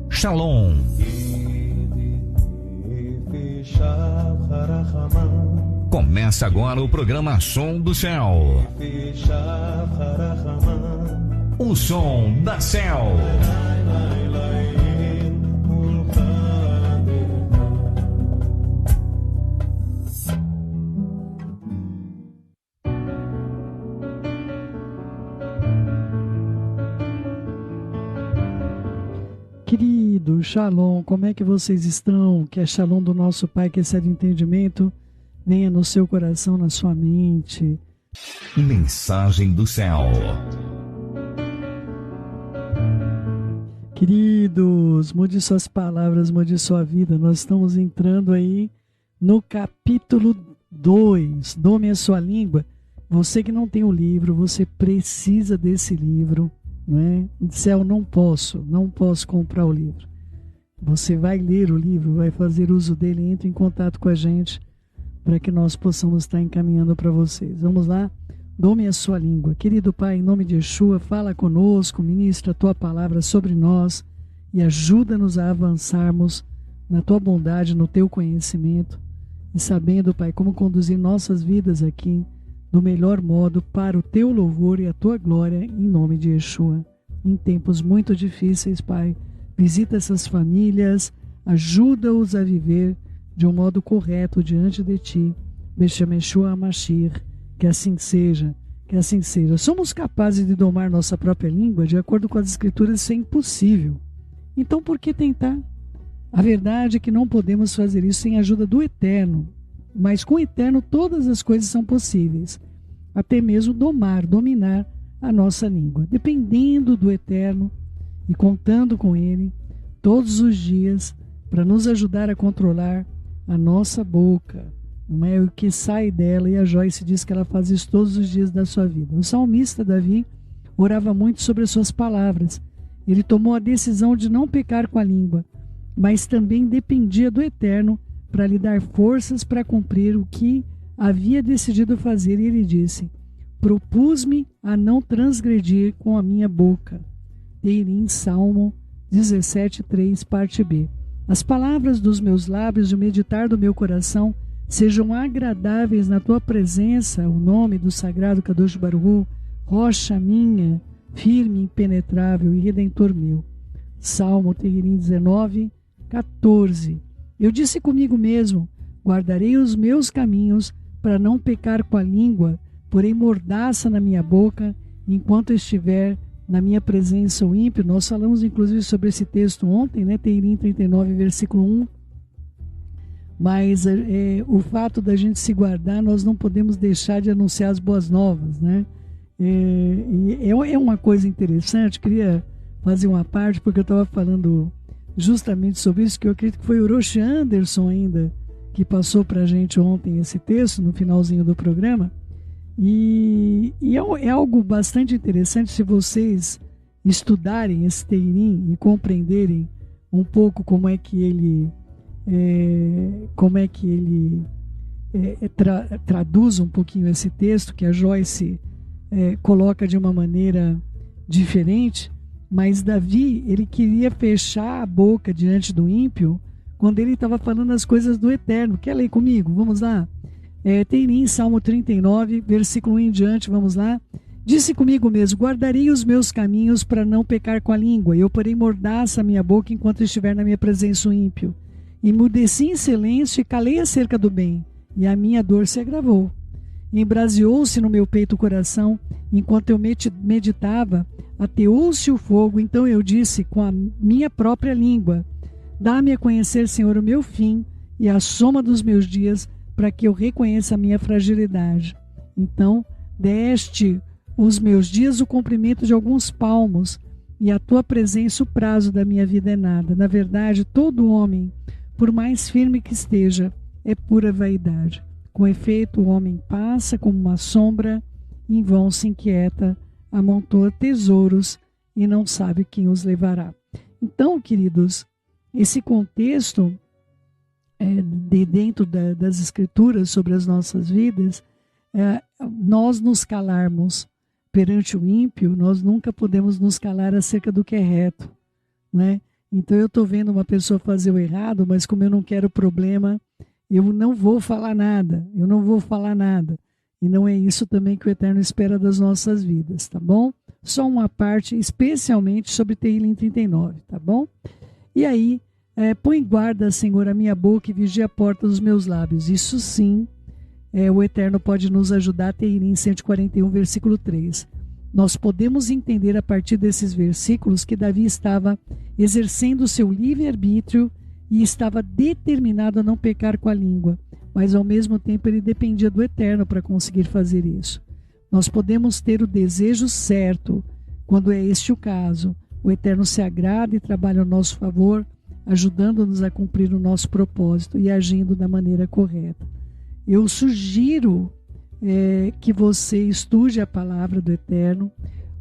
Shalom. Começa agora o programa Som do Céu. O som da Céu. Querido, Shalom, como é que vocês estão? Que é Shalom do nosso Pai, que excede entendimento, venha no seu coração, na sua mente. Mensagem do Céu. Queridos, mude suas palavras, mude sua vida. Nós estamos entrando aí no capítulo 2, Dome a Sua Língua. Você que não tem o livro, você precisa desse livro. Não é? Céu, não posso comprar o livro. Você vai ler o livro, vai fazer uso dele, entre em contato com a gente para que nós possamos estar encaminhando para vocês. Vamos lá? Dome a sua língua. Querido Pai, em nome de Yeshua, fala conosco, ministra a tua palavra sobre nós e ajuda-nos a avançarmos na tua bondade, no teu conhecimento e sabendo, Pai, como conduzir nossas vidas aqui do melhor modo para o teu louvor e a tua glória, em nome de Yeshua. Em tempos muito difíceis, Pai, visita essas famílias, ajuda-os a viver de um modo correto diante de ti. Beshem Yeshua HaMashiach, que assim seja, que assim seja. Somos capazes de domar nossa própria língua? De acordo com as Escrituras, isso é impossível. Então, por que tentar? A verdade é que não podemos fazer isso sem a ajuda do Eterno. Mas com o Eterno todas as coisas são possíveis, até mesmo dominar a nossa língua. Dependendo do Eterno e contando com Ele todos os dias para nos ajudar a controlar a nossa boca, não é o que sai dela, e a Joyce diz que ela faz isso todos os dias da sua vida. O salmista Davi orava muito sobre as suas palavras. Ele tomou a decisão de não pecar com a língua, mas também dependia do Eterno para lhe dar forças para cumprir o que havia decidido fazer. E ele disse: propus-me a não transgredir com a minha boca. Teirim, Salmo 17:3, parte B. As palavras dos meus lábios e o meditar do meu coração sejam agradáveis na tua presença, o nome do sagrado Kadosh Baruch Hu, rocha minha, firme, impenetrável e redentor meu. Salmo Teirim 19:14. Eu disse comigo mesmo: guardarei os meus caminhos para não pecar com a língua, porém mordaça na minha boca, enquanto estiver na minha presença o ímpio. Nós falamos inclusive sobre esse texto ontem, né? Teirim 39, versículo 1. Mas o fato da gente se guardar, nós não podemos deixar de anunciar as boas novas, né? É uma coisa interessante, queria fazer uma parte, porque eu estava falando justamente sobre isso, que eu acredito que foi o Roche Anderson ainda que passou para a gente ontem esse texto no finalzinho do programa, e é algo bastante interessante se vocês estudarem esse Teirim e compreenderem um pouco como é que ele traduz um pouquinho esse texto, que a Joyce coloca de uma maneira diferente. Mas Davi, ele queria fechar a boca diante do ímpio quando ele estava falando as coisas do Eterno. Quer ler comigo? Vamos lá. Teirim, Salmo 39, versículo 1 em diante, vamos lá. Disse comigo mesmo: guardarei os meus caminhos para não pecar com a língua. Eu porei mordaça a minha boca enquanto estiver na minha presença o ímpio. Emudeci em silêncio e calei acerca do bem, e a minha dor se agravou. Embraseou-se no meu peito o coração, enquanto eu meditava, ateou-se o fogo. Então eu disse com a minha própria língua: dá-me a conhecer, Senhor, o meu fim e a soma dos meus dias, para que eu reconheça a minha fragilidade. Então deste os meus dias o comprimento de alguns palmos, e a tua presença o prazo da minha vida é nada. Na verdade, todo homem, por mais firme que esteja, é pura vaidade. Com efeito, o homem passa como uma sombra, em vão se inquieta, amontoa tesouros e não sabe quem os levará. Então, queridos, esse contexto dentro das Escrituras sobre as nossas vidas, nós nos calarmos perante o ímpio, nós nunca podemos nos calar acerca do que é reto, né? Então eu estou vendo uma pessoa fazer o errado, mas como eu não quero problema, eu não vou falar nada, eu não vou falar nada. E não é isso também que o Eterno espera das nossas vidas, tá bom? Só uma parte, especialmente sobre Tehilim 39, tá bom? E aí, põe guarda, Senhor, a minha boca e vigia a porta dos meus lábios. Isso sim, o Eterno pode nos ajudar. Tehilim 141, versículo 3. Nós podemos entender a partir desses versículos que Davi estava exercendo o seu livre-arbítrio e estava determinado a não pecar com a língua, mas ao mesmo tempo ele dependia do Eterno para conseguir fazer isso. Nós podemos ter o desejo certo, quando é este o caso. O Eterno se agrada e trabalha ao nosso favor, ajudando-nos a cumprir o nosso propósito e agindo da maneira correta. Eu sugiro que você estude a palavra do Eterno,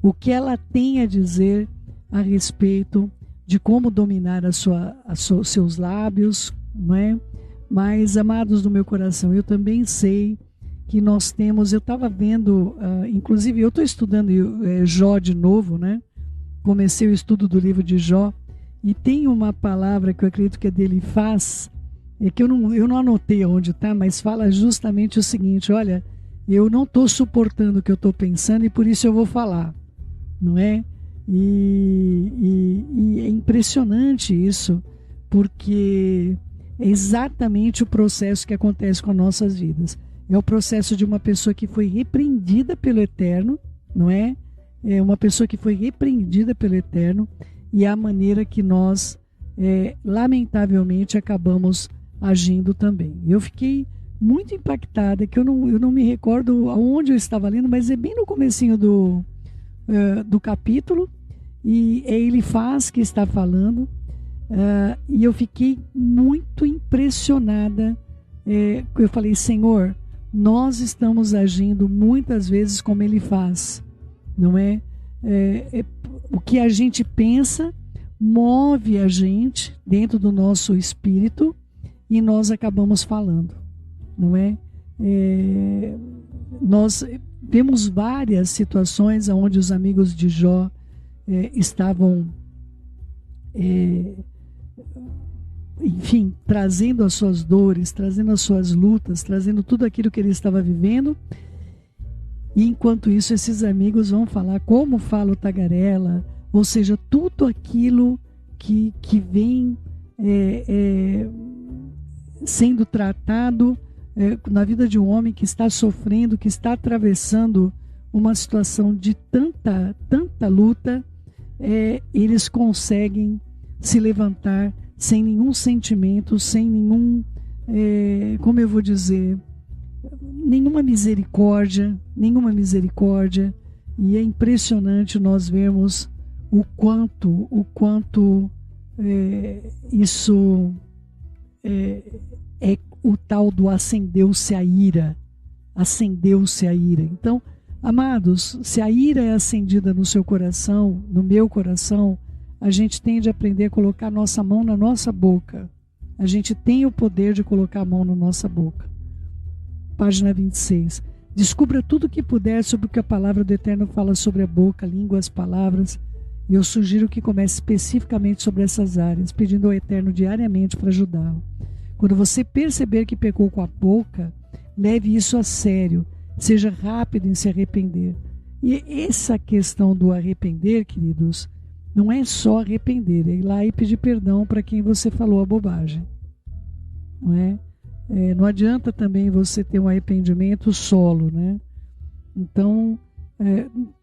o que ela tem a dizer a respeito de como dominar seus lábios, não é? Mas, amados do meu coração, eu também sei que nós temos, eu estava vendo, inclusive eu estou estudando Jó de novo, né? Comecei o estudo do livro de Jó, e tem uma palavra que eu acredito que é dele faz, que eu não anotei onde está, mas fala justamente o seguinte: olha, eu não estou suportando o que eu estou pensando e por isso eu vou falar, não é? E é impressionante isso, porque é exatamente o processo que acontece com as nossas vidas. É o processo de uma pessoa que foi repreendida pelo Eterno, não é? É uma pessoa que foi repreendida pelo Eterno, e a maneira que nós, lamentavelmente, acabamos agindo também. Eu fiquei muito impactada, que eu não me recordo aonde eu estava lendo, mas é bem no comecinho do capítulo, e é Elifaz que está falando, e eu fiquei muito impressionada. Eu falei: Senhor, nós estamos agindo muitas vezes como Elifaz, não é? O que a gente pensa move a gente dentro do nosso espírito e nós acabamos falando, não é? Nós vemos várias situações onde os amigos de Jó estavam, enfim, trazendo as suas dores, trazendo as suas lutas, trazendo tudo aquilo que ele estava vivendo. E enquanto isso, esses amigos vão falar como fala o tagarela, ou seja, tudo aquilo que vem sendo tratado na vida de um homem que está sofrendo, que está atravessando uma situação de tanta luta. Eles conseguem se levantar sem nenhum sentimento, sem nenhum, como eu vou dizer, nenhuma misericórdia, e é impressionante nós vermos o quanto isso é o tal do acendeu-se a ira. Então, amados, se a ira é acendida no seu coração, no meu coração, a gente tem de aprender a colocar a nossa mão na nossa boca. A gente tem o poder de colocar a mão na nossa boca. Página 26. Descubra tudo o que puder sobre o que a palavra do Eterno fala sobre a boca, a língua, as palavras. E eu sugiro que comece especificamente sobre essas áreas, pedindo ao Eterno diariamente para ajudá-lo. Quando você perceber que pecou com a boca, leve isso a sério. Seja rápido em se arrepender. E essa questão do arrepender, queridos, não é só arrepender, é ir lá e pedir perdão para quem você falou a bobagem. Não é? Não adianta também você ter um arrependimento solo, né? Então,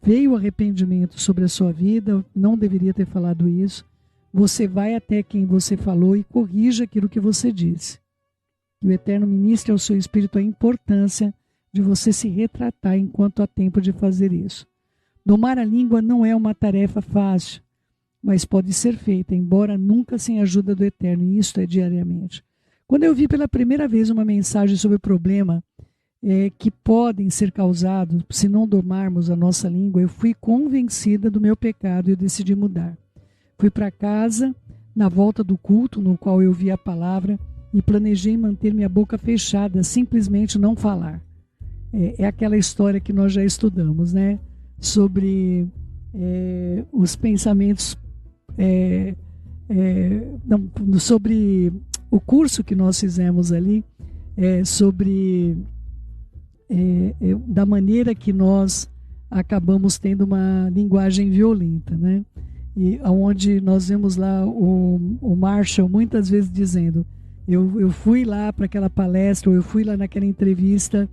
veio o arrependimento sobre a sua vida, não deveria ter falado isso. Você vai até quem você falou e corrija aquilo que você disse. E o Eterno ministre ao seu espírito a importância de você se retratar enquanto há tempo de fazer isso. Domar a língua não é uma tarefa fácil, mas pode ser feita, embora nunca sem a ajuda do Eterno, e isto é diariamente. Quando eu vi pela primeira vez uma mensagem sobre o problema que podem ser causados se não domarmos a nossa língua, eu fui convencida do meu pecado e eu decidi mudar. Fui para casa, na volta do culto no qual eu vi a palavra, e planejei manter minha boca fechada, simplesmente não falar. É aquela história que nós já estudamos, né? Sobre os pensamentos sobre o curso que nós fizemos ali, sobre da maneira que nós acabamos tendo uma linguagem violenta, né? E onde nós vemos lá o Marshall muitas vezes dizendo, eu fui lá para aquela palestra, ou eu fui lá naquela entrevista,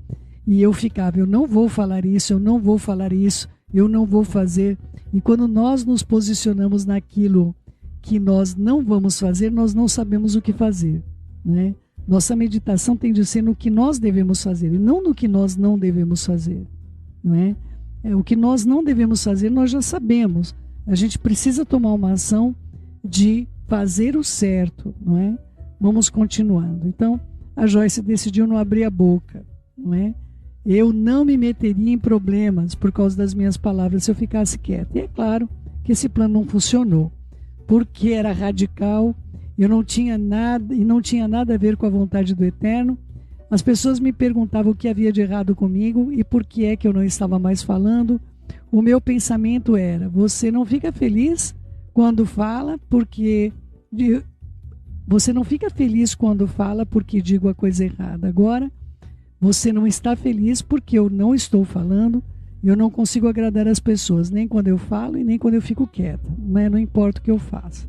e eu ficava, eu não vou falar isso, eu não vou falar isso, eu não vou fazer. E quando nós nos posicionamos naquilo que nós não vamos fazer, nós não sabemos o que fazer, né? Nossa meditação tem de ser no que nós devemos fazer, e não no que nós não devemos fazer, não é? O que nós não devemos fazer, nós já sabemos. A gente precisa tomar uma ação de fazer o certo, não é? Vamos continuando. Então, a Joyce decidiu não abrir a boca, não é? Eu não me meteria em problemas por causa das minhas palavras se eu ficasse quieta. E é claro que esse plano não funcionou, porque era radical, eu não tinha nada, e não tinha nada a ver com a vontade do Eterno. As pessoas me perguntavam o que havia de errado comigo e por que é que eu não estava mais falando. O meu pensamento era, você não fica feliz quando fala porque... Você não fica feliz quando fala porque digo a coisa errada. Agora, você não está feliz porque eu não estou falando, eu não consigo agradar as pessoas, nem quando eu falo e nem quando eu fico quieta, né? Não importa o que eu faça.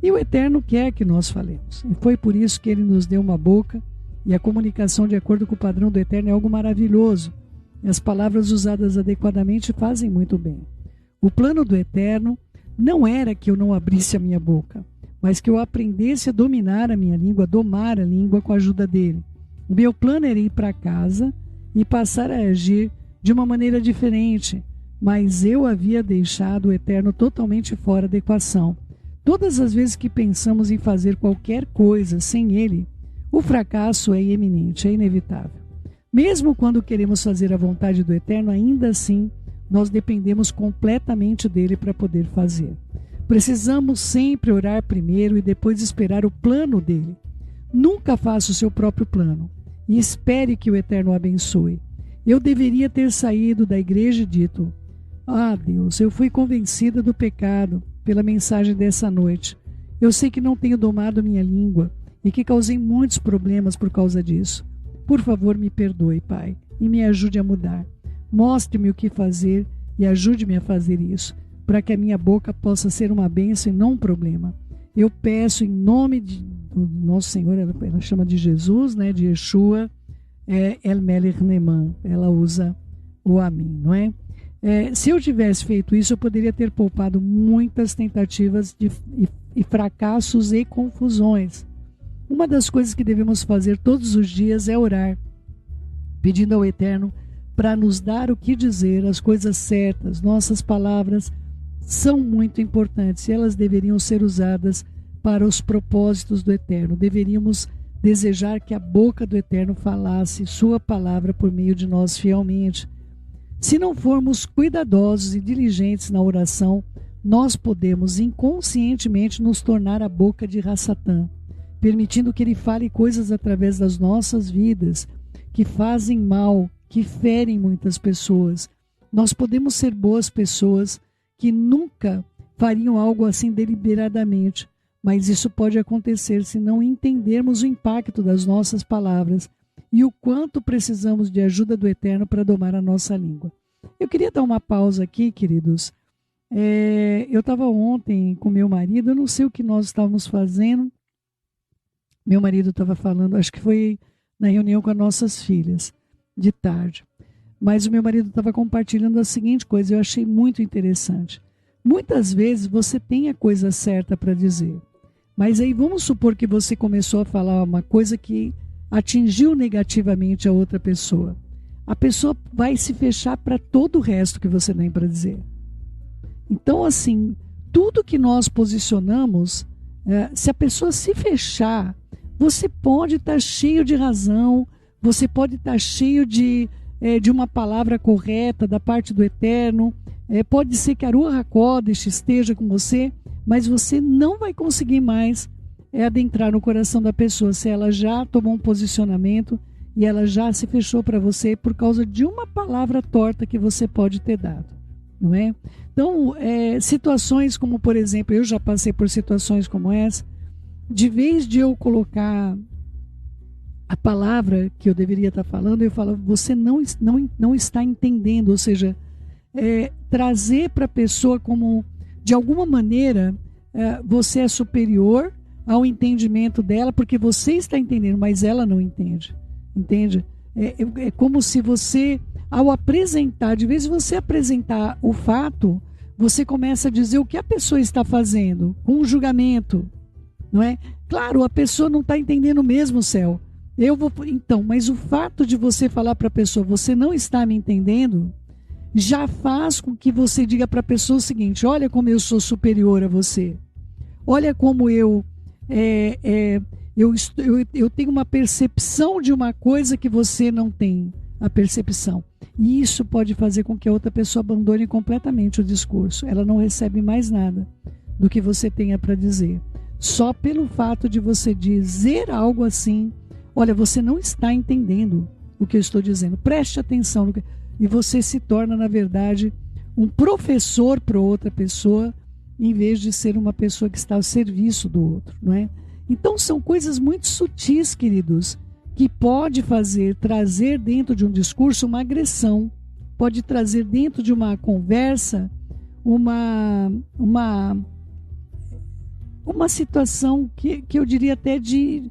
E o Eterno quer que nós falemos. E foi por isso que Ele nos deu uma boca, e a comunicação de acordo com o padrão do Eterno é algo maravilhoso. E as palavras usadas adequadamente fazem muito bem. O plano do Eterno não era que eu não abrisse a minha boca, mas que eu aprendesse a dominar a minha língua, a domar a língua com a ajuda dele. O meu plano era ir para casa e passar a agir de uma maneira diferente, mas eu havia deixado o Eterno totalmente fora da equação. Todas as vezes que pensamos em fazer qualquer coisa sem ele, o fracasso é iminente, é inevitável. Mesmo quando queremos fazer a vontade do Eterno, ainda assim, nós dependemos completamente dele para poder fazer. Precisamos sempre orar primeiro e depois esperar o plano dele. Nunca faça o seu próprio plano e espere que o Eterno o abençoe. Eu deveria ter saído da igreja e dito, Deus, eu fui convencida do pecado pela mensagem dessa noite. Eu sei que não tenho domado minha língua e que causei muitos problemas por causa disso. Por favor, me perdoe, Pai, e me ajude a mudar. Mostre-me o que fazer e ajude-me a fazer isso, para que a minha boca possa ser uma bênção e não um problema. Eu peço em nome do nosso Senhor, ela chama de Jesus, né, de Yeshua, El Melech Neman, ela usa o Amém, não é? Se eu tivesse feito isso, eu poderia ter poupado muitas tentativas e fracassos e confusões. Uma das coisas que devemos fazer todos os dias é orar, pedindo ao Eterno para nos dar o que dizer, as coisas certas. Nossas palavras são muito importantes e elas deveriam ser usadas para os propósitos do Eterno. Deveríamos desejar que a boca do Eterno falasse sua palavra por meio de nós fielmente. Se não formos cuidadosos e diligentes na oração, nós podemos inconscientemente nos tornar a boca de Rassatã, permitindo que ele fale coisas através das nossas vidas que fazem mal, que ferem muitas pessoas. Nós podemos ser boas pessoas que nunca fariam algo assim deliberadamente, mas isso pode acontecer se não entendermos o impacto das nossas palavras e o quanto precisamos de ajuda do Eterno para domar a nossa língua. Eu queria dar uma pausa aqui, queridos. Eu estava ontem com meu marido, eu não sei o que nós estávamos fazendo. Meu marido estava falando, acho que foi na reunião com as nossas filhas, de tarde. Mas o meu marido estava compartilhando a seguinte coisa, eu achei muito interessante. Muitas vezes você tem a coisa certa para dizer, mas aí vamos supor que você começou a falar uma coisa que atingiu negativamente a outra pessoa. A pessoa vai se fechar para todo o resto que você tem para dizer. Então, assim, tudo que nós posicionamos, se a pessoa se fechar, você pode estar cheio de razão, você pode estar cheio de uma palavra correta da parte do Eterno, pode ser que a Ruach HaKodesh esteja com você, mas você não vai conseguir mais adentrar no coração da pessoa se ela já tomou um posicionamento e ela já se fechou para você por causa de uma palavra torta que você pode ter dado, não é? Então, situações como, por exemplo, eu já passei por situações como essa, de vez de eu colocar a palavra que eu deveria estar falando, eu falo, você não está entendendo, ou seja, trazer para a pessoa como, de alguma maneira, você é superior ao entendimento dela, porque você está entendendo, mas ela não entende, entende? É como se você, ao apresentar, de vez em você apresentar o fato, você começa a dizer o que a pessoa está fazendo, com um julgamento, não é? Claro, a pessoa não está entendendo mesmo, Céu. Então, mas o fato de você falar para a pessoa, você não está me entendendo, já faz com que você diga para a pessoa o seguinte: olha como eu sou superior a você. Olha como eu tenho uma percepção de uma coisa que você não tem a percepção. E isso pode fazer com que a outra pessoa abandone completamente o discurso. Ela não recebe mais nada do que você tenha para dizer. Só pelo fato de você dizer algo assim: olha, você não está entendendo o que eu estou dizendo. Preste atenção. E você se torna, na verdade, um professor para outra pessoa, em vez de ser uma pessoa que está ao serviço do outro, não é? Então são coisas muito sutis, queridos, que pode trazer dentro de um discurso uma agressão, pode trazer dentro de uma conversa uma situação que eu diria até de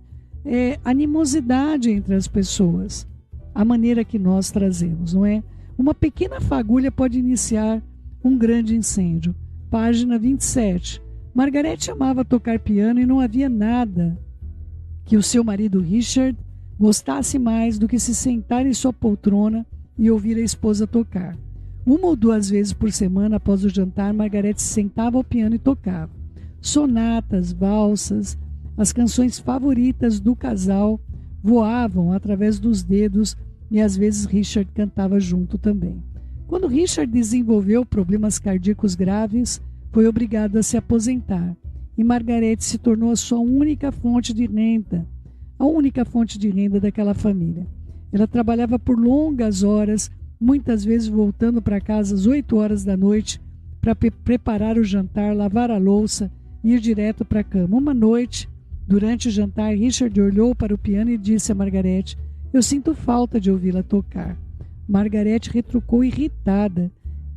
animosidade entre as pessoas, a maneira que nós trazemos, não é? Uma pequena fagulha pode iniciar um grande incêndio. Página 27. Margarete amava tocar piano e não havia nada que o seu marido Richard gostasse mais do que se sentar em sua poltrona e ouvir a esposa tocar. 1 ou 2 vezes por semana, após o jantar, Margarete se sentava ao piano e tocava. Sonatas, valsas, as canções favoritas do casal voavam através dos dedos e às vezes Richard cantava junto também. Quando Richard desenvolveu problemas cardíacos graves, foi obrigado a se aposentar e Margarete se tornou a sua única fonte de renda, a única fonte de renda daquela família. Ela trabalhava por longas horas, muitas vezes voltando para casa às 8 horas da noite para preparar o jantar, lavar a louça e ir direto para a cama. Uma noite, durante o jantar, Richard olhou para o piano e disse a Margarete: eu sinto falta de ouvi-la tocar. Margarete retrucou irritada: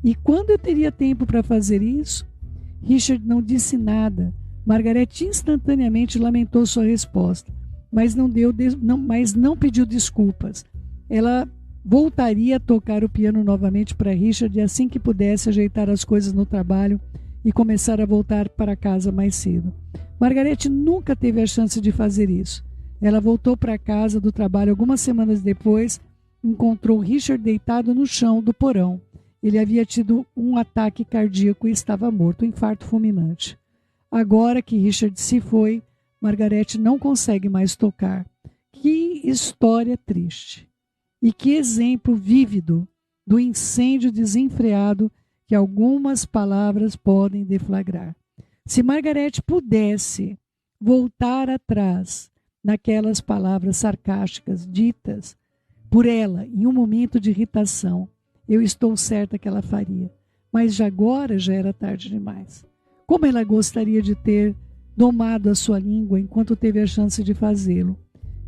e quando eu teria tempo para fazer isso? Richard não disse nada. Margarete instantaneamente lamentou sua resposta, mas não pediu desculpas. Ela voltaria a tocar o piano novamente para Richard assim que pudesse ajeitar as coisas no trabalho e começar a voltar para casa mais cedo. Margarete nunca teve a chance de fazer isso. Ela voltou para casa do trabalho algumas semanas depois, encontrou Richard deitado no chão do porão. Ele havia tido um ataque cardíaco e estava morto, um infarto fulminante. Agora que Richard se foi, Margarete não consegue mais tocar. Que história triste! E que exemplo vívido do incêndio desenfreado que algumas palavras podem deflagrar. Se Margarete pudesse voltar atrás naquelas palavras sarcásticas ditas por ela em um momento de irritação, eu estou certa que ela faria. Mas agora já era tarde demais. Como ela gostaria de ter domado a sua língua enquanto teve a chance de fazê-lo.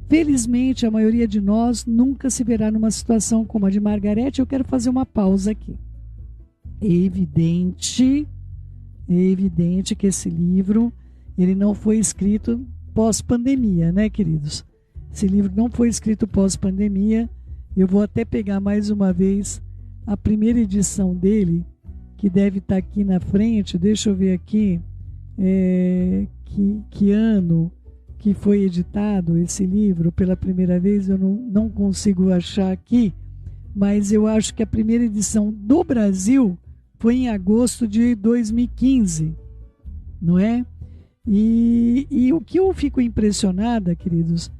Felizmente, a maioria de nós nunca se verá numa situação como a de Margarete. Eu quero fazer uma pausa aqui. É evidente que esse livro ele não foi escrito pós-pandemia, né, queridos? Esse livro não foi escrito pós-pandemia. Eu vou até pegar mais uma vez a primeira edição dele, que deve estar aqui na frente. Deixa eu ver aqui que ano que foi editado esse livro pela primeira vez. Eu não consigo achar aqui, mas eu acho que a primeira edição do Brasil foi em agosto de 2015, não é? E o que eu fico impressionada, queridos,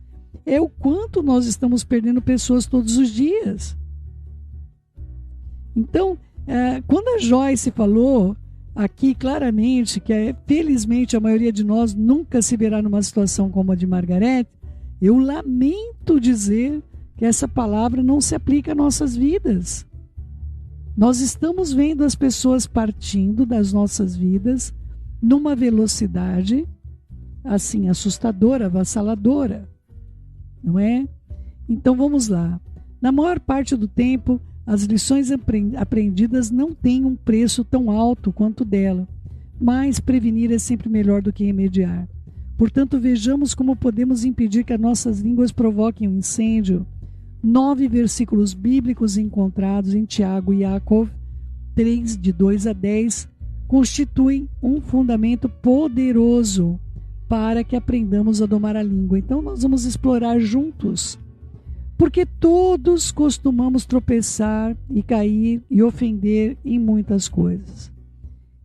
é o quanto nós estamos perdendo pessoas todos os dias. Então, quando a Joyce falou aqui claramente que felizmente a maioria de nós nunca se verá numa situação como a de Margarete, eu lamento dizer que essa palavra não se aplica às nossas vidas. Nós estamos vendo as pessoas partindo das nossas vidas numa velocidade assim assustadora, avassaladora, não é? Então vamos lá. Na maior parte do tempo, as lições aprendidas não têm um preço tão alto quanto dela, mas prevenir é sempre melhor do que remediar. Portanto, vejamos como podemos impedir que as nossas línguas provoquem um incêndio. 9 versículos bíblicos encontrados em Tiago e Yaakov 3, de 2 a 10, constituem um fundamento poderoso para que aprendamos a domar a língua. Então, nós vamos explorar juntos. Porque todos costumamos tropeçar e cair e ofender em muitas coisas.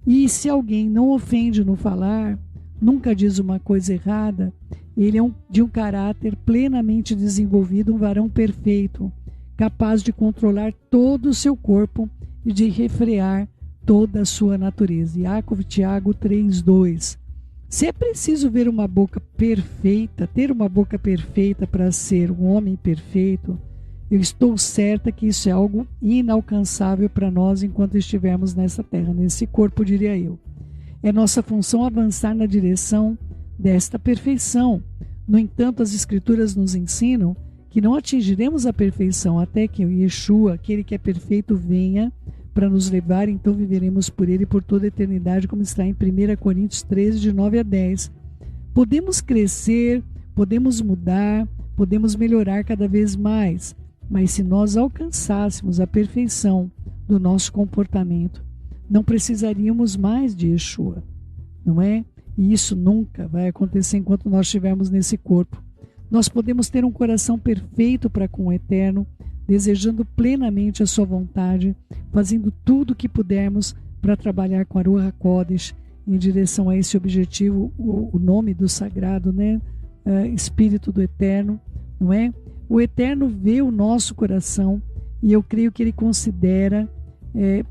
E se alguém não ofende no falar, nunca diz uma coisa errada, ele é de um caráter plenamente desenvolvido, um varão perfeito, capaz de controlar todo o seu corpo e de refrear toda a sua natureza. Yaakov, Tiago 3:2. Se é preciso ver uma boca perfeita, ter uma boca perfeita para ser um homem perfeito, eu estou certa que isso é algo inalcançável para nós enquanto estivermos nessa terra, nesse corpo, diria eu. É nossa função avançar na direção desta perfeição. No entanto, as Escrituras nos ensinam que não atingiremos a perfeição até que o Yeshua, aquele que é perfeito, venha para nos levar, então viveremos por ele por toda a eternidade, como está em 1 Coríntios 13, de 9 a 10. Podemos crescer, podemos mudar, podemos melhorar cada vez mais, mas se nós alcançássemos a perfeição do nosso comportamento, não precisaríamos mais de Yeshua, não é? E isso nunca vai acontecer enquanto nós estivermos nesse corpo. Nós podemos ter um coração perfeito para com o Eterno, desejando plenamente a sua vontade, fazendo tudo o que pudermos para trabalhar com a Ruach HaKodesh em direção a esse objetivo, o nome do sagrado, né? Espírito do Eterno, não é? O Eterno vê o nosso coração e eu creio que Ele considera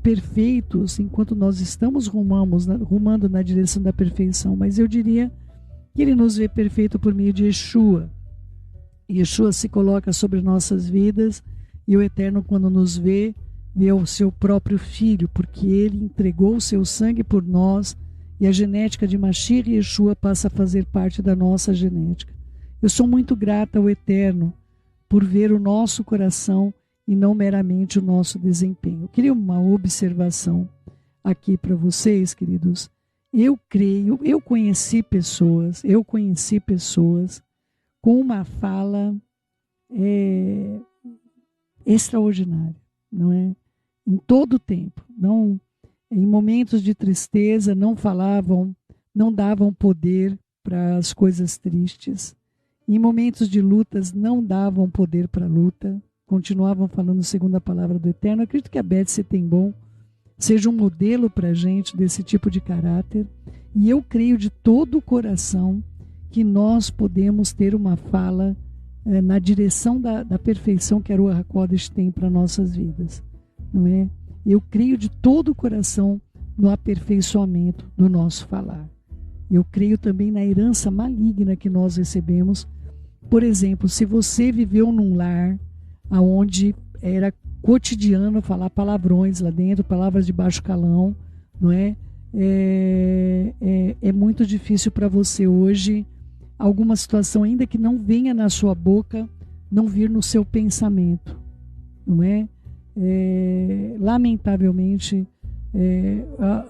perfeitos enquanto nós estamos rumando na direção da perfeição, mas eu diria que Ele nos vê perfeito por meio de Yeshua. Yeshua se coloca sobre nossas vidas e o Eterno, quando nos vê o seu próprio Filho, porque Ele entregou o seu sangue por nós e a genética de Mashiach e Yeshua passa a fazer parte da nossa genética. Eu sou muito grata ao Eterno por ver o nosso coração e não meramente o nosso desempenho. Eu queria uma observação aqui para vocês, queridos. Eu conheci pessoas com uma fala extraordinária, não é? Em todo o tempo, não, em momentos de tristeza não falavam, não davam poder para as coisas tristes. Em momentos de lutas não davam poder para a luta, continuavam falando segundo a palavra do Eterno. Eu acredito que a Beth Tem-Bom seja um modelo para a gente desse tipo de caráter, e eu creio de todo o coração que nós podemos ter uma fala na direção da perfeição que a Ruach HaKodesh tem para nossas vidas, não é? Eu creio de todo o coração no aperfeiçoamento do nosso falar. Eu creio também na herança maligna que nós recebemos. Por exemplo, se você viveu num lar onde era cotidiano falar palavrões lá dentro, palavras de baixo calão, não é? É muito difícil para você hoje, alguma situação, ainda que não venha na sua boca, não vir no seu pensamento, não é? Lamentavelmente,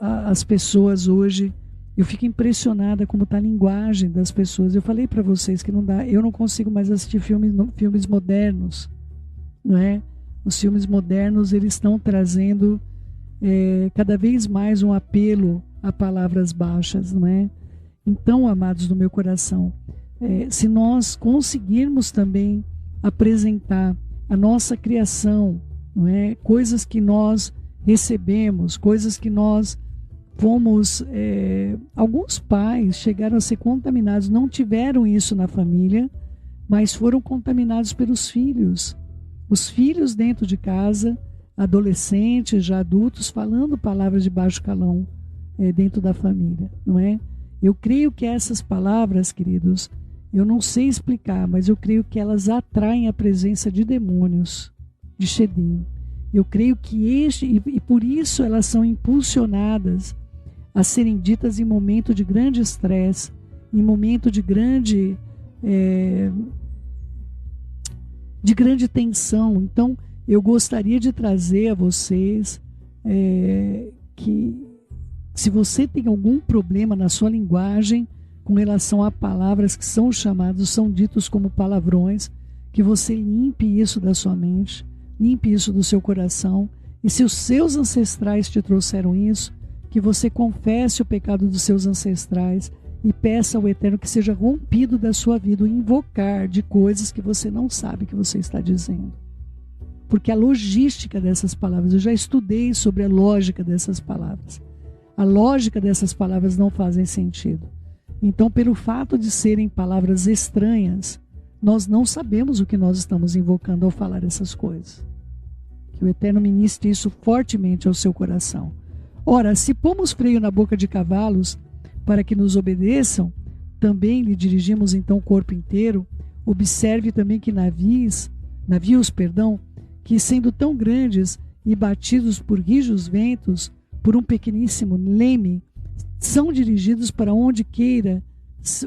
as pessoas hoje, eu fico impressionada como está a linguagem das pessoas. Eu falei para vocês que não dá, eu não consigo mais assistir filmes modernos, não é? Os filmes modernos, eles estão trazendo cada vez mais um apelo a palavras baixas, não é? Então, amados do meu coração, se nós conseguirmos também apresentar a nossa criação, não é? Coisas que nós recebemos, coisas que nós fomos... alguns pais chegaram a ser contaminados, não tiveram isso na família, mas foram contaminados pelos filhos. Os filhos dentro de casa, adolescentes, já adultos, falando palavras de baixo calão dentro da família, não é? Eu creio que essas palavras, queridos, eu não sei explicar, mas eu creio que elas atraem a presença de demônios, de Shedim. Eu creio que e por isso elas são impulsionadas a serem ditas em momento de grande estresse, em momento de grande tensão. Então, eu gostaria de trazer a vocês que, se você tem algum problema na sua linguagem com relação a palavras que são ditos como palavrões, que você limpe isso da sua mente, limpe isso do seu coração, e se os seus ancestrais te trouxeram isso, que você confesse o pecado dos seus ancestrais e peça ao Eterno que seja rompido da sua vida o invocar de coisas que você não sabe que você está dizendo. Porque a logística dessas palavras, eu já estudei sobre a lógica dessas palavras. A lógica dessas palavras não fazem sentido. Então, pelo fato de serem palavras estranhas, nós não sabemos o que nós estamos invocando ao falar essas coisas. Que o Eterno ministre isso fortemente ao seu coração. Ora, se pomos freio na boca de cavalos para que nos obedeçam, também lhe dirigimos então o corpo inteiro. Observe também que navios, que sendo tão grandes e batidos por rijos ventos, por um pequeníssimo leme, são dirigidos para onde queira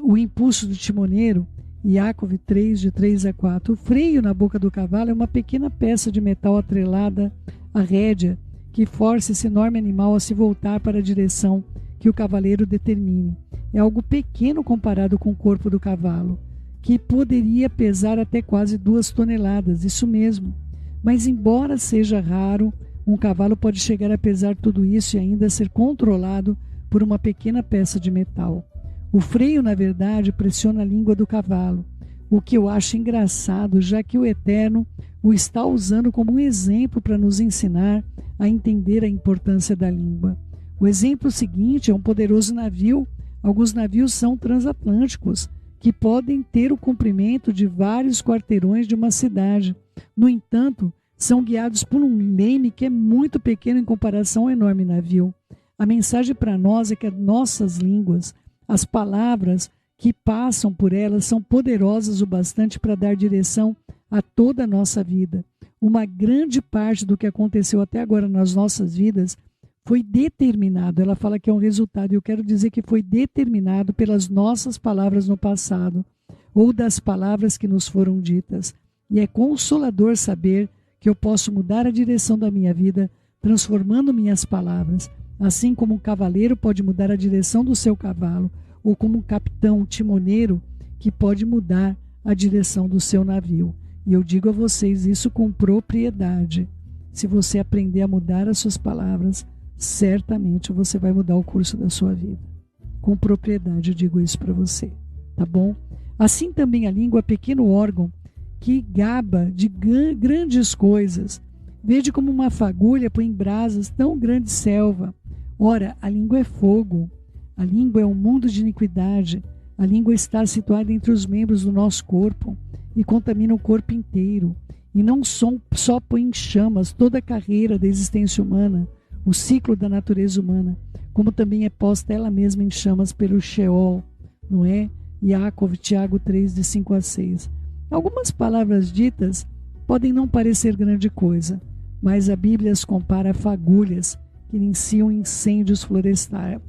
o impulso do timoneiro. Iacov 3, de 3 a 4. O freio na boca do cavalo é uma pequena peça de metal atrelada à rédea, que força esse enorme animal a se voltar para a direção que o cavaleiro determine. É algo pequeno comparado com o corpo do cavalo, que poderia pesar até quase 2 toneladas, isso mesmo. Mas embora seja raro, um cavalo pode chegar a pesar tudo isso e ainda ser controlado por uma pequena peça de metal. O freio, na verdade, pressiona a língua do cavalo, o que eu acho engraçado, já que o Eterno o está usando como um exemplo para nos ensinar a entender a importância da língua. O exemplo seguinte é um poderoso navio. Alguns navios são transatlânticos, que podem ter o comprimento de vários quarteirões de uma cidade. No entanto, são guiados por um leme que é muito pequeno em comparação ao enorme navio. A mensagem para nós é que as nossas línguas, as palavras que passam por elas, são poderosas o bastante para dar direção a toda a nossa vida. Uma grande parte do que aconteceu até agora nas nossas vidas foi determinado. Ela fala que é um resultado, e eu quero dizer que foi determinado pelas nossas palavras no passado, ou das palavras que nos foram ditas. E é consolador saber que eu posso mudar a direção da minha vida, transformando minhas palavras, assim como um cavaleiro pode mudar a direção do seu cavalo, ou como um capitão, um timoneiro, que pode mudar a direção do seu navio. E eu digo a vocês isso com propriedade. Se você aprender a mudar as suas palavras, certamente você vai mudar o curso da sua vida. Com propriedade eu digo isso para você, tá bom? Assim também a língua é pequeno órgão que gaba de grandes coisas. Vede como uma fagulha põe em brasas tão grande selva. Ora, a língua é fogo. A língua é um mundo de iniquidade. A língua está situada entre os membros do nosso corpo e contamina o corpo inteiro. E não só põe em chamas toda a carreira da existência humana, o ciclo da natureza humana, como também é posta ela mesma em chamas pelo Sheol, não é? Iacov, Tiago 3, de 5 a 6. Algumas palavras ditas podem não parecer grande coisa, mas a Bíblia as compara a fagulhas que iniciam incêndios florestais.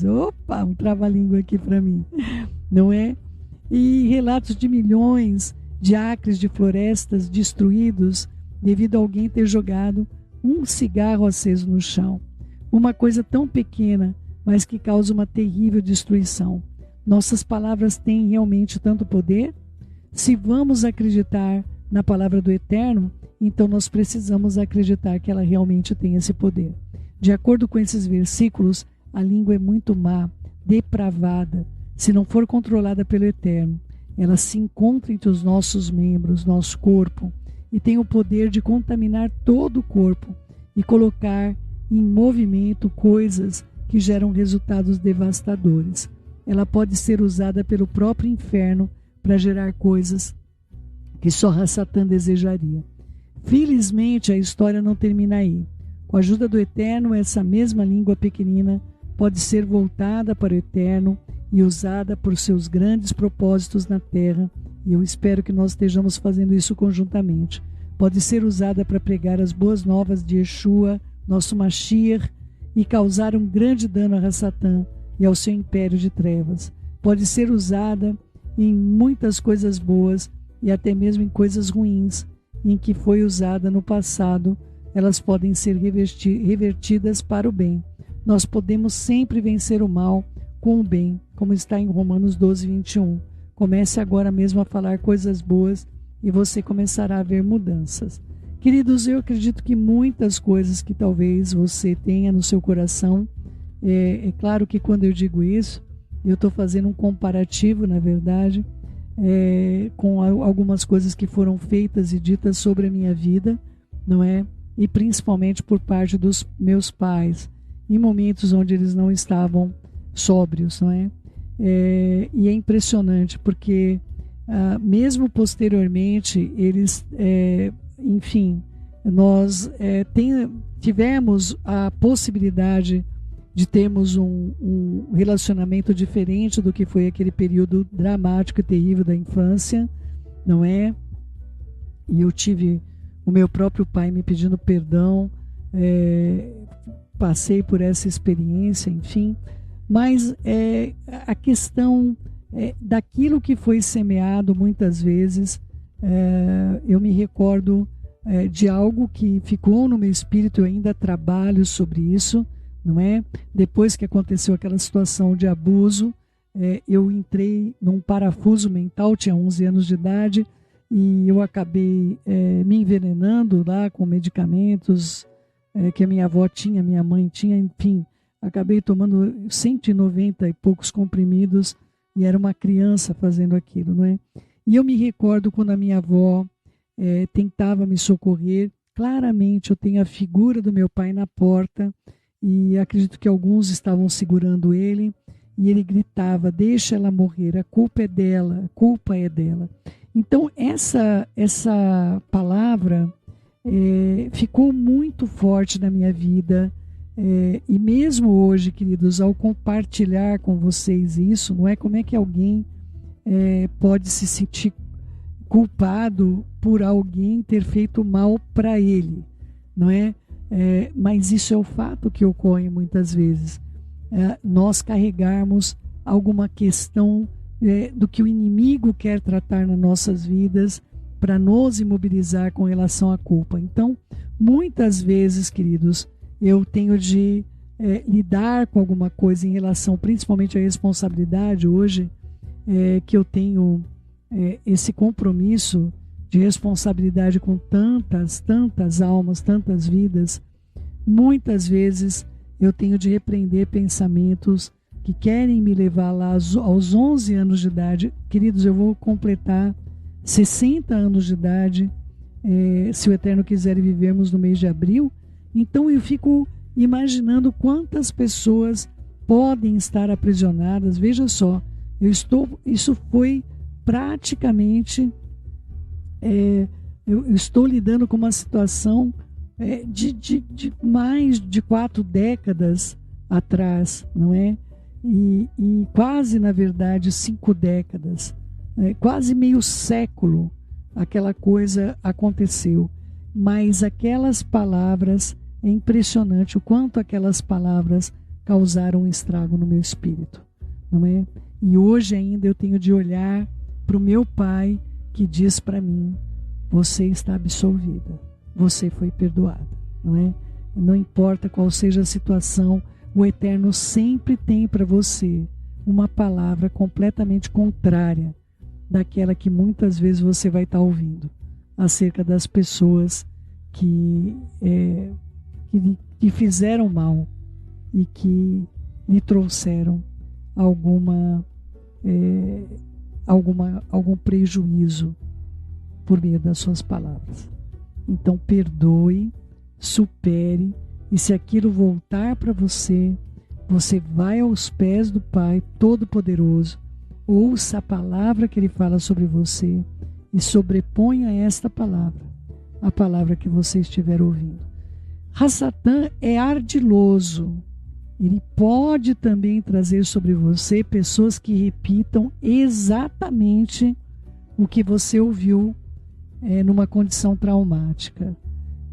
Opa, um trava-língua aqui para mim, não é? E relatos de milhões de acres de florestas destruídos devido a alguém ter jogado um cigarro aceso no chão. Uma coisa tão pequena, mas que causa uma terrível destruição. Nossas palavras têm realmente tanto poder? Se vamos acreditar na palavra do Eterno, então nós precisamos acreditar que ela realmente tem esse poder. De acordo com esses versículos, a língua é muito má, depravada, se não for controlada pelo Eterno. Ela se encontra entre os nossos membros, nosso corpo, e tem o poder de contaminar todo o corpo e colocar em movimento coisas que geram resultados devastadores. Ela pode ser usada pelo próprio inferno para gerar coisas que só Satã desejaria. Felizmente, a história não termina aí. Com a ajuda do Eterno, essa mesma língua pequenina pode ser voltada para o Eterno e usada por seus grandes propósitos na terra. E eu espero que nós estejamos fazendo isso conjuntamente. pode ser usada para pregar as boas novas de Yeshua, nosso Mashiach, e causar um grande dano a Hassatan e ao seu império de trevas. Pode ser usada em muitas coisas boas e até mesmo em coisas ruins, em que foi usada no passado, elas podem ser revertidas para o bem. Nós podemos sempre vencer o mal com o bem, como está em Romanos 12, 21. Comece agora mesmo a falar coisas boas e você começará a ver mudanças. Queridos, eu acredito que muitas coisas que talvez você tenha no seu coração, é claro que quando eu digo isso, eu estou fazendo um comparativo, na verdade, com algumas coisas que foram feitas e ditas sobre a minha vida, não é? E principalmente por parte dos meus pais, em momentos onde eles não estavam sóbrios, não é? E é impressionante porque mesmo posteriormente eles, enfim, nós tivemos a possibilidade de termos um relacionamento diferente do que foi aquele período dramático e terrível da infância, não é? E eu tive o meu próprio pai me pedindo perdão, passei por essa experiência, enfim, mas a questão daquilo que foi semeado muitas vezes, eu me recordo de algo que ficou no meu espírito, eu ainda trabalho sobre isso, não é? Depois que aconteceu aquela situação de abuso, eu entrei num parafuso mental, tinha 11 anos de idade, e eu acabei me envenenando lá com medicamentos que a minha avó tinha, minha mãe tinha, enfim, acabei tomando 190 e poucos comprimidos e era uma criança fazendo aquilo, não é? E eu me recordo quando a minha avó tentava me socorrer, claramente eu tenho a figura do meu pai na porta e acredito que alguns estavam segurando ele e ele gritava, deixa ela morrer, a culpa é dela, a culpa é dela. Então essa palavra ficou muito forte na minha vida, e mesmo hoje, queridos, ao compartilhar com vocês isso, não é como é que alguém pode se sentir culpado por alguém ter feito mal para ele, não é? Mas isso é o fato que ocorre muitas vezes, nós carregarmos alguma questão do que o inimigo quer tratar nas nossas vidas para nos imobilizar com relação à culpa. Então, muitas vezes, queridos, eu tenho de lidar com alguma coisa em relação principalmente à responsabilidade hoje, que eu tenho esse compromisso de responsabilidade com tantas almas, tantas vidas. Muitas vezes eu tenho de repreender pensamentos que querem me levar lá aos 11 anos de idade. Queridos, eu vou completar 60 anos de idade, se o Eterno quiser, vivermos no mês de abril. Então eu fico imaginando quantas pessoas podem estar aprisionadas. Veja só, isso foi praticamente, eu estou lidando com uma situação de mais de 4 décadas atrás, não é? E quase, na verdade, 5 décadas, quase meio século, aquela coisa aconteceu. Mas aquelas palavras, é impressionante o quanto aquelas palavras causaram um estrago no meu espírito, não é? E hoje ainda eu tenho de olhar para o meu pai que diz para mim, você está absolvida, você foi perdoada, não é? Não importa qual seja a situação, o Eterno sempre tem para você uma palavra completamente contrária daquela que muitas vezes você vai estar ouvindo acerca das pessoas que fizeram mal e que lhe trouxeram algum prejuízo por meio das suas palavras. Então perdoe, supere, e se aquilo voltar para você, você vai aos pés do Pai Todo-Poderoso, ouça a palavra que Ele fala sobre você e sobreponha esta palavra, a palavra que você estiver ouvindo. Hassatan é ardiloso, ele pode também trazer sobre você pessoas que repitam exatamente o que você ouviu numa condição traumática.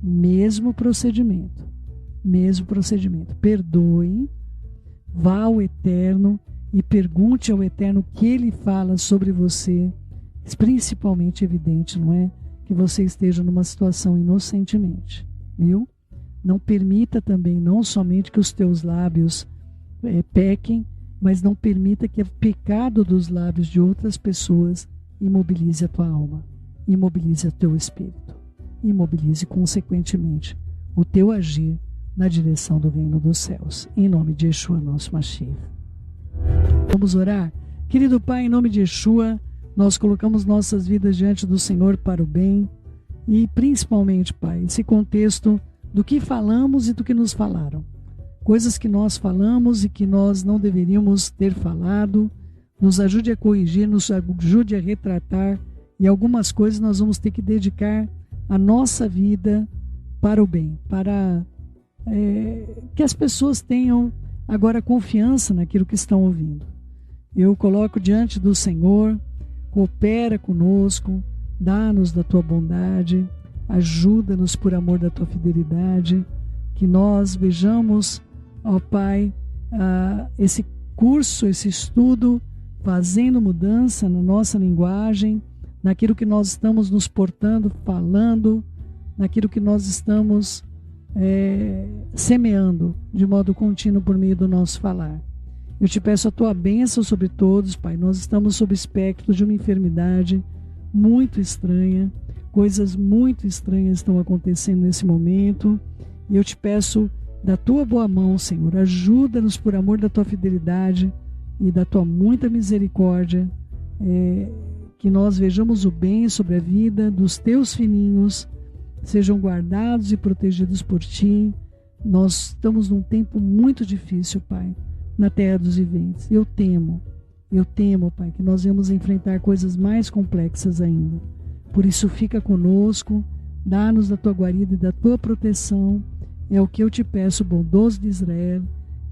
Mesmo procedimento. Perdoe, vá ao Eterno e pergunte ao Eterno o que Ele fala sobre você. Principalmente evidente, não é? Que você esteja numa situação inocentemente, viu? Não permita também, não somente que os teus lábios pequem, mas não permita que o pecado dos lábios de outras pessoas imobilize a tua alma, imobilize o teu espírito, imobilize consequentemente o teu agir na direção do reino dos céus. Em nome de Yeshua, nosso Mashiach. Vamos orar? Querido Pai, em nome de Yeshua, nós colocamos nossas vidas diante do Senhor para o bem e principalmente, Pai, esse contexto do que falamos e do que nos falaram. Coisas que nós falamos e que nós não deveríamos ter falado. Nos ajude a corrigir, nos ajude a retratar, e algumas coisas nós vamos ter que dedicar a nossa vida para o bem, para que as pessoas tenham agora confiança naquilo que estão ouvindo. Eu coloco diante do Senhor, coopera conosco, dá-nos da tua bondade, ajuda-nos por amor da tua fidelidade, que nós vejamos, ó Pai, esse curso, esse estudo, fazendo mudança na nossa linguagem, naquilo que nós estamos nos portando, falando, naquilo que nós estamos semeando de modo contínuo por meio do nosso falar. Eu te peço a tua bênção sobre todos, Pai. Nós estamos sob o espectro de uma enfermidade muito estranha, coisas muito estranhas estão acontecendo nesse momento, e eu te peço da tua boa mão, Senhor, ajuda-nos por amor da tua fidelidade e da tua muita misericórdia, que nós vejamos o bem sobre a vida dos teus filhinhos, sejam guardados e protegidos por ti. Nós estamos num tempo muito difícil, Pai, na terra dos viventes. Eu temo, Pai, que nós vamos enfrentar coisas mais complexas ainda. Por isso, fica conosco, dá-nos da tua guarida e da tua proteção. É o que eu te peço, bondoso de Israel.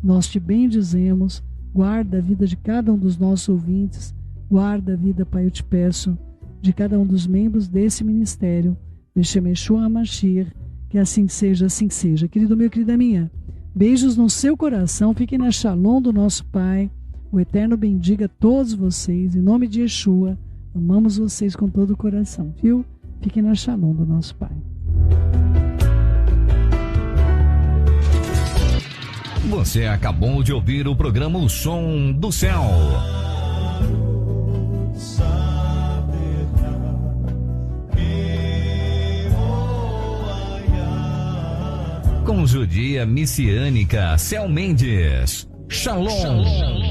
Nós te bendizemos. Guarda a vida de cada um dos nossos ouvintes. Guarda a vida, Pai, eu te peço, de cada um dos membros desse ministério. Beshem Yeshua HaMashiach, que assim seja, assim seja. Querido meu, querida minha, beijos no seu coração. Fiquem na Shalom do nosso Pai. O Eterno bendiga todos vocês. Em nome de Yeshua, amamos vocês com todo o coração, viu? Fiquem na Shalom do nosso Pai. Você acabou de ouvir o programa O Som do Céu. Com judia messiânica Céu Mendes. Shalom.